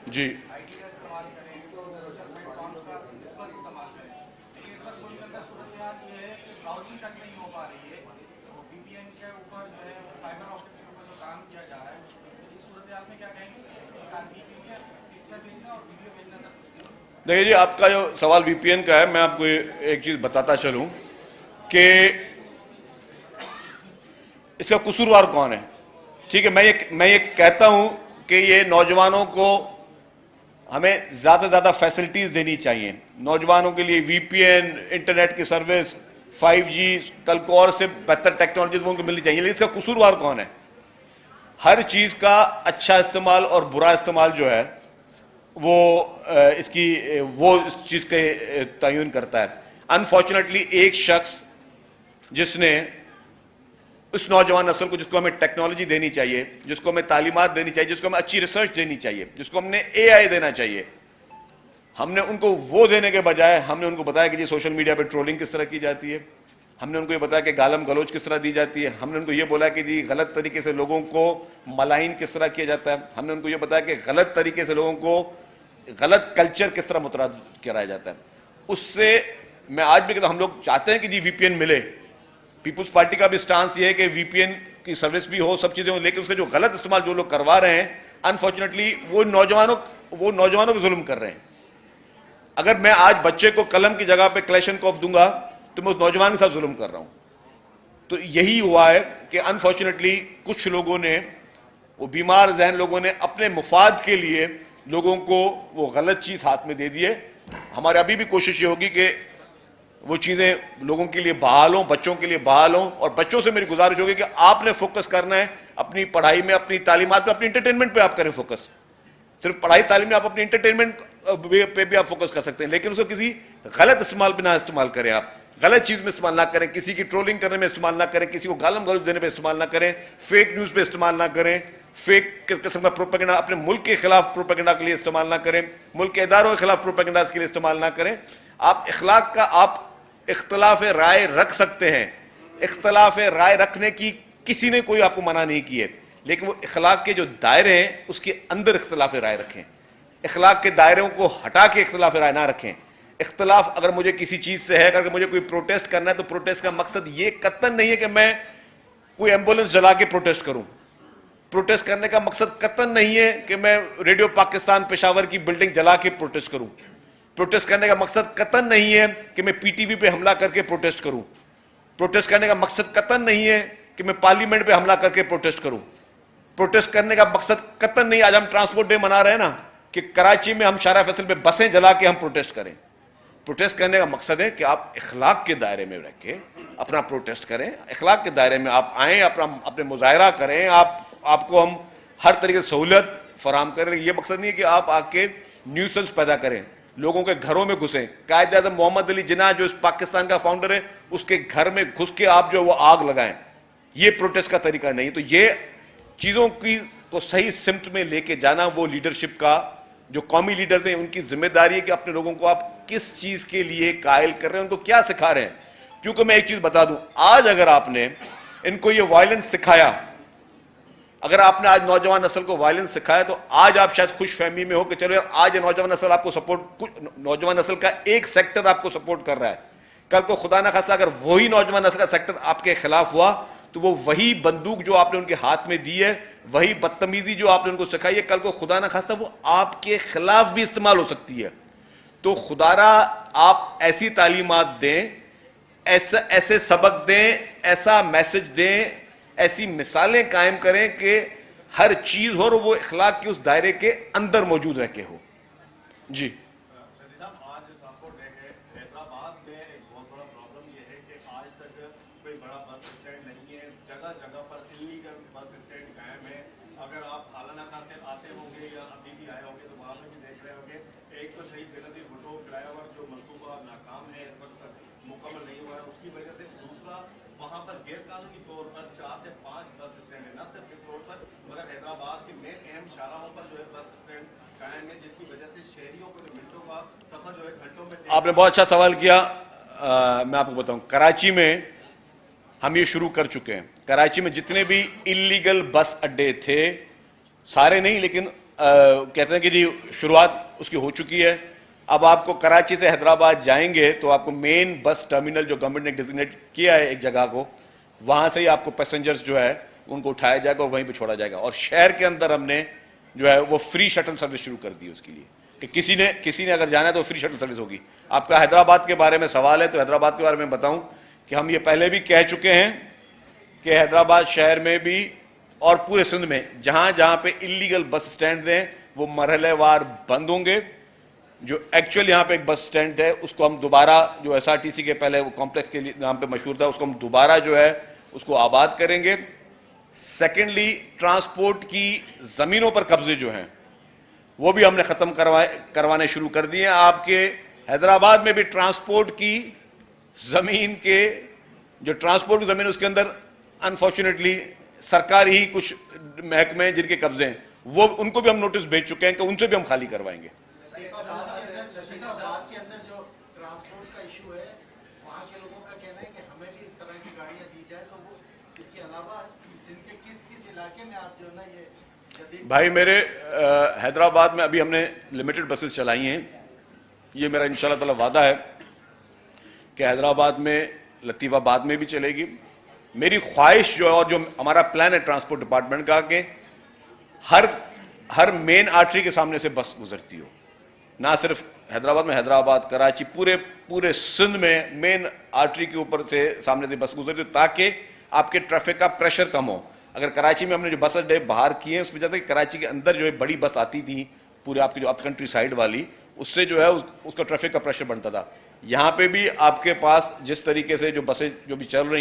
جی دیکھیے جی، آپ کا جو سوال وی پی این کا ہے، میں آپ کو ایک چیز بتاتا چلوں کہ اس کا قصوروار کون ہے. ٹھیک ہے، میں یہ کہتا ہوں کہ یہ نوجوانوں کو ہمیں زیادہ سے زیادہ فیسلٹیز دینی چاہیے. نوجوانوں کے لیے وی پی این، انٹرنیٹ کی سروس، 5G، کل کو اور سے بہتر ٹیکنالوجیز ان کو ملنی چاہیے. لیکن اس کا قصوروار کون ہے؟ ہر چیز کا اچھا استعمال اور برا استعمال جو ہے وہ اس چیز کے تعین کرتا ہے. انفارچونیٹلی ایک شخص جس نے اس نوجوان نسل کو، جس کو ہمیں ٹیکنالوجی دینی چاہیے، جس کو ہمیں تعلیمات دینی چاہیے، جس کو ہمیں اچھی ریسرچ دینی چاہیے، جس کو ہم نے AI دینا چاہیے، ہم نے ان کو وہ دینے کے بجائے ہم نے ان کو بتایا کہ جی سوشل میڈیا پہ ٹرولنگ کس طرح کی جاتی ہے. ہم نے ان کو یہ بتایا کہ گالم گلوچ کس طرح دی جاتی ہے. ہم نے ان کو یہ بولا کہ جی غلط طریقے سے لوگوں کو ملائن کس طرح کیا جاتا ہے. ہم نے ان کو یہ بتایا کہ غلط طریقے سے لوگوں کو غلط کلچر کس طرح مترادف کرایا جاتا ہے. اس سے میں آج بھی کہتا ہوں، ہم لوگ چاہتے ہیں کہ جی وی پی این ملے. پیپلز پارٹی کا بھی سٹانس یہ ہے کہ وی پی این کی سروس بھی ہو، سب چیزیں ہوں، لیکن اس کا جو غلط استعمال جو لوگ کروا رہے ہیں، انفارچونیٹلی وہ نوجوانوں پہ ظلم کر رہے ہیں. اگر میں آج بچے کو قلم کی جگہ پہ کلیشنکوف دوں گا تو میں اس نوجوان کے ساتھ ظلم کر رہا ہوں. تو یہی ہوا ہے کہ انفارچونیٹلی کچھ لوگوں نے، وہ بیمار ذہن لوگوں نے اپنے مفاد کے لیے لوگوں کو وہ غلط چیز ہاتھ میں دے دیے. ہمارے ابھی بھی کوشش یہ ہوگی کہ وہ چیزیں لوگوں کے لیے بحال ہوں، بچوں کے لیے بحال ہوں. اور بچوں سے میری گزارش ہوگی کہ آپ نے فوکس کرنا ہے اپنی پڑھائی میں، اپنی تعلیمات میں، اپنی انٹرٹینمنٹ پہ آپ کریں فوکس. صرف پڑھائی تعلیم میں آپ اپنی انٹرٹینمنٹ پہ بھی آپ فوکس کر سکتے ہیں، لیکن اس کو کسی غلط استعمال پہ نہ استعمال کریں. آپ غلط چیز میں استعمال نہ کریں، کسی کی ٹرولنگ کرنے میں استعمال نہ کریں، کسی کو گالم گلوچ دینے پہ استعمال نہ کریں، فیک نیوز پہ استعمال نہ کریں، فیک قسم کا پروپیگنڈا اپنے ملک کے خلاف پروپیگنڈا کے لیے استعمال نہ کریں، ملک کے اداروں کے خلاف پروپیگنڈا کے لیے استعمال نہ کریں. آپ اخلاق کا آپ اختلاف رائے رکھ سکتے ہیں. اختلاف رائے رکھنے کی کسی نے کوئی آپ کو منع نہیں کی ہے، لیکن وہ اخلاق کے جو دائرے ہیں اس کے اندر اختلاف رائے رکھیں. اخلاق کے دائروں کو ہٹا کے اختلاف رائے نہ رکھیں. اختلاف اگر مجھے کسی چیز سے ہے، اگر مجھے کوئی پروٹیسٹ کرنا ہے تو پروٹیسٹ کا مقصد یہ قطعاً نہیں ہے کہ میں کوئی ایمبولینس جلا کے پروٹیسٹ کروں. پروٹیسٹ کرنے کا مقصد قطعاً نہیں ہے کہ میں ریڈیو پاکستان پشاور کی بلڈنگ جلا کے پروٹیسٹ کروں. پروٹیسٹ کرنے کا مقصد قطعاً نہیں ہے کہ میں پی ٹی وی پہ حملہ کر کے پروٹیسٹ کروں. پروٹیسٹ کرنے کا مقصد قطعاً نہیں ہے کہ میں پارلیمنٹ پہ حملہ کر کے پروٹیسٹ کروں. پروٹیسٹ کرنے کا مقصد قطعاً نہیں. آج ہم ٹرانسپورٹ ڈے منا رہے ہیں نا، کہ کراچی میں ہم شارع فیصل پہ بسیں جلا کے ہم پروٹیسٹ کریں. پروٹیسٹ کرنے کا مقصد ہے کہ آپ اخلاق کے دائرے میں رہ کے اپنا پروٹیسٹ کریں. اخلاق کے دائرے میں آپ آئیں، اپنے مظاہرہ کریں، آپ کو ہم ہر طریقے سے سہولت فراہم کریں. یہ مقصد نہیں ہے کہ آپ آ کے نیوسنس پیدا کریں، لوگوں کے گھروں میں گھسیں. قائد اعظم محمد علی جناح جو اس پاکستان کا فاؤنڈر ہے، اس کے گھر میں گھس کے آپ جو وہ آگ لگائیں. یہ پروٹیسٹ کا طریقہ نہیں. تو یہ چیزوں کی کو صحیح سمت میں لے کے جانا وہ لیڈرشپ کا، جو قومی لیڈرز ہیں ان کی ذمہ داری ہے کہ اپنے لوگوں کو آپ کس چیز کے لیے قائل کر رہے ہیں، ان کو کیا سکھا رہے ہیں. کیونکہ میں ایک چیز بتا دوں، آج اگر آپ نے ان کو یہ وائلنس سکھایا، اگر آپ نے آج نوجوان نسل کو وائلنس سکھایا، تو آج آپ شاید خوش فہمی میں ہو کہ چلو یار آج نوجوان نسل آپ کو سپورٹ، نوجوان نسل کا ایک سیکٹر آپ کو سپورٹ کر رہا ہے. کل کو خدا نہ خواستہ اگر وہی نوجوان نسل کا سیکٹر آپ کے خلاف ہوا تو وہ وہی بندوق جو آپ نے ان کے ہاتھ میں دی ہے، وہی بدتمیزی جو آپ نے ان کو سکھائی ہے، کل کو خدا نہ خواستہ وہ آپ کے خلاف بھی استعمال ہو سکتی ہے. تو خدا را آپ ایسی تعلیمات دیں، ایسے سبق دیں، ایسا میسج دیں، ایسی مثالیں قائم کریں کہ ہر چیز ہو اور وہ اخلاق کے اس دائرے کے اندر موجود رہ کے ہو. جی آپ نے بہت اچھا سوال کیا. میں آپ کو بتاؤں، کراچی میں ہم یہ شروع کر چکے ہیں. کراچی میں جتنے بھی انلیگل بس اڈے تھے، سارے نہیں لیکن کہتے ہیں کہ جی شروعات اس کی ہو چکی ہے. اب آپ کو کراچی سے حیدرآباد جائیں گے تو آپ کو مین بس ٹرمینل جو گورنمنٹ نے ڈیزگنیٹ کیا ہے ایک جگہ کو, وہاں سے ہی آپ کو پیسنجرز جو ہے ان کو اٹھایا جائے گا اور وہیں پہ چھوڑا جائے گا. اور شہر کے اندر ہم نے جو ہے وہ فری شٹل سروس شروع کر دی اس کے لیے کہ کسی نے اگر جانا ہے تو فری شٹل سروس ہوگی. آپ کا حیدرآباد کے بارے میں سوال ہے تو حیدرآباد کے بارے میں بتاؤں کہ ہم یہ پہلے بھی کہہ چکے ہیں کہ حیدرآباد شہر میں بھی اور پورے سندھ میں جہاں جہاں پہ انلیگل بس سٹینڈ ہیں وہ مرحلے وار بند ہوں گے. جو ایکچوئل یہاں پہ ایک بس سٹینڈ ہے اس کو ہم دوبارہ, جو ایس آر ٹی سی کے پہلے وہ کمپلیکس کے نام پہ مشہور تھا, اس کو ہم دوبارہ جو ہے اس کو آباد کریں گے. سیکنڈلی ٹرانسپورٹ کی زمینوں پر قبضے جو ہیں وہ بھی ہم نے ختم کروانے شروع کر دیے ہیں. آپ کے حیدرآباد میں بھی ٹرانسپورٹ کی زمین کے جو ٹرانسپورٹ کی زمین اس کے اندر انفارچونیٹلی سرکاری ہی کچھ محکمے ہیں جن کے قبضے ہیں, وہ ان کو بھی ہم نوٹس بھیج چکے ہیں کہ ان سے بھی ہم خالی کروائیں گے. کے اندر جو ٹرانسپورٹ کا ایشو ہے وہاں کے لوگوں کا کہنا ہے کہ ہمیں بھی اس طرح کی گاڑیاں دی جائے, تو وہ اس کے علاوہ سندھ کے کس علاقے میں آپ جو ہے نا یہ جدید بھائی میرے حیدرآباد میں ابھی ہم نے لمیٹڈ بسز چلائی ہیں. یہ میرا انشاءاللہ تعالی وعدہ ہے کہ حیدرآباد میں لطیف آباد میں بھی چلے گی. میری خواہش جو ہے اور جو ہمارا پلان ہے ٹرانسپورٹ ڈپارٹمنٹ کا کہ ہر مین آرٹری کے سامنے سے بس گزرتی ہو, نہ صرف حیدرآباد میں, حیدرآباد کراچی پورے سندھ میں مین آرٹری کے اوپر سے سامنے سے بس گزرتی ہو تاکہ آپ کے ٹریفک کا پریشر کم ہو. اگر کراچی میں ہم نے جو بس اڈے باہر کیے ہیں اس میں جاتا ہے کہ کراچی کے اندر جو ہے بڑی بس آتی تھی پورے آپ کی جو اپ کنٹری سائڈ والی, اس سے جو ہے اس کا ٹریفک کا پریشر بنتا تھا. یہاں پہ بھی آپ کے پاس جس طریقے سے جو بسیں جو بھی چل رہی